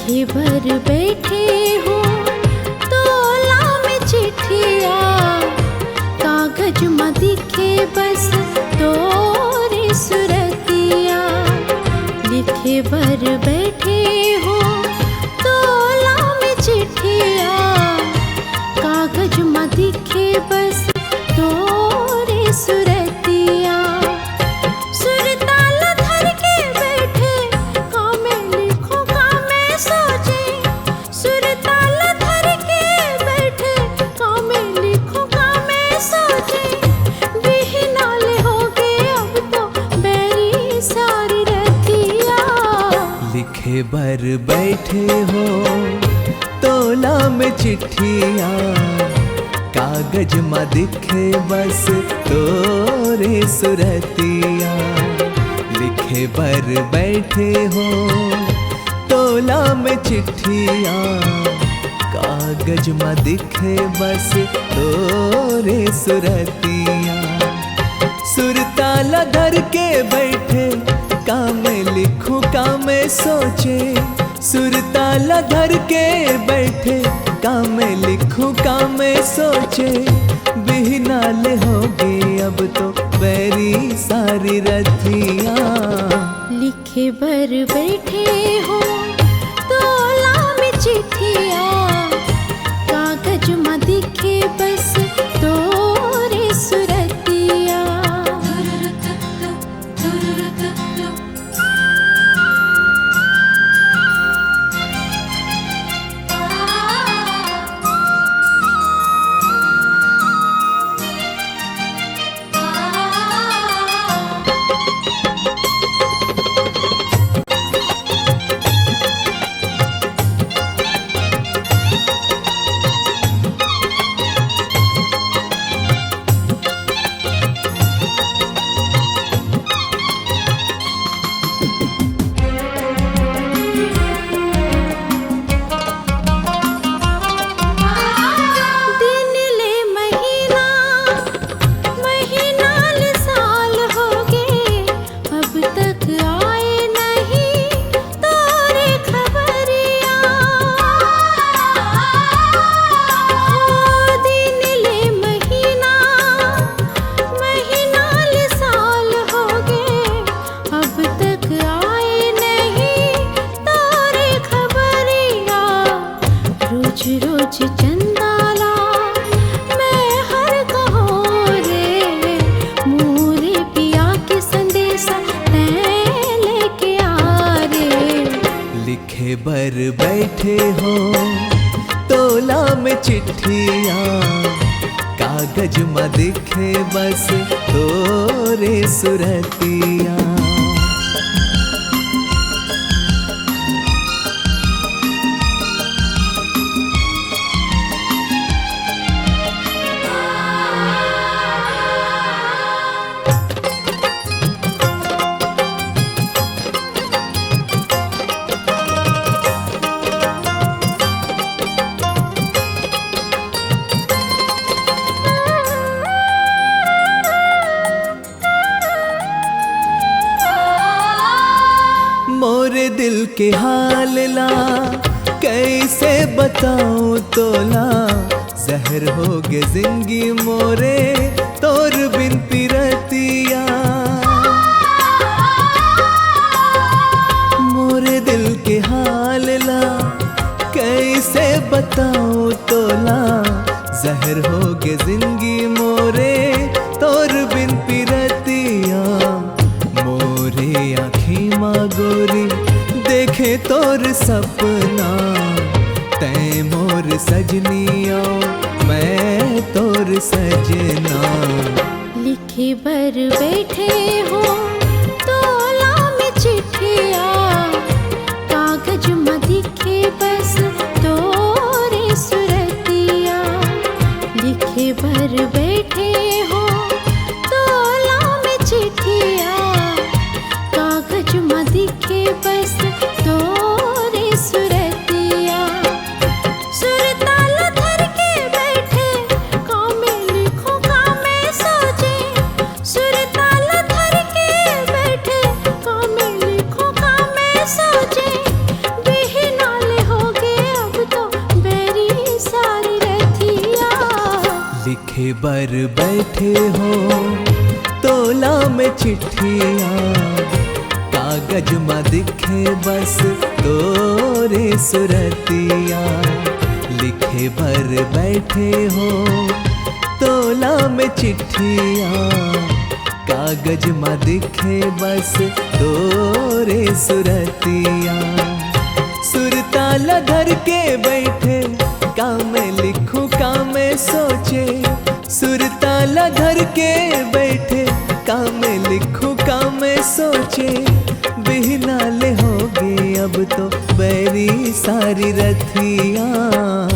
लिखे भर बैठे हो तोला में चिट्ठिया, कागज में दिखे बस तोरे सुरतिया। लिखे भर बैठे हो तोला में चिट्ठिया, कागज में दिखे बस तोरे सुरतिया। सुरताल धर के बैठे कामे लिखो कामे सोचे, सुरताल धर के बैठे कामे लिखो कामे सोचे। बिहनाल हो गए अब तो बैरी सारी रतिया। लिखे भर बैठे हो तोला में चिट्ठिया, कागज में दिखे बस तोरे सुरतिया। लिखे भर बैठे हो तोला में चिट्ठिया, कागज में दिखे बस तोरे सुरतिया। सुरताला धर के बैठे कामे लिखूं कामे सोचे, सुरताला धर के बैठे कामे लिखूं कामे सोचे। बिहनाल होगी अब तो बैरी सारी रतिया। लिखे भर बैठे हो तोला में चिट्ठिया, कागज में दिखे बस तोरे सुरतिया। रोज चंदाला मैं हर कहो रे, मोरे पिया के संदेशा तैं लेके आ रे। लिखे भर बैठे हो तोला में चिट्ठिया, कागज में दिखे बस तोरे सुरतिया। मोरे दिल के हाल ला कैसे बताऊं तोला, जहर हो गे जिंदगी मोरे तोर बिन पिरतिया। मोरे दिल के हाल ला कैसे बताऊं तोला, जहर हो गे जिंदगी मोरे तोर बिन पिरतिया। मोरे आँखी माँ गोरी देखे तोर सपना, तैं मोर सजनिया मैं तोर सजना। लिखे भर बैठे हो तोला में चिट्ठिया, कागज में दिखे बस तोरे सुरतिया। लिखे भर बैठे हो तोला में चिट्ठिया, कागज में दिखे बस तोरे सुरतिया। सुरताल धर के बैठे कामे लिखो कामे सोचे, सुरताल धर के लिखे बर बैठे हो तोला में चिट्ठियाँ, कागज में दिखे बस तोरे सुरतिया। लिखे बर बैठे हो तोला में चिट्ठियाँ, कागज में दिखे बस तोरे सुरतिया। सुरताला धर के बैठे काम लिखूं काम सोचे, सुरताला धर के बैठे काम लिखूं काम सोचे। बिहनाले होगे अब तो बैरी सारी रथियाँ।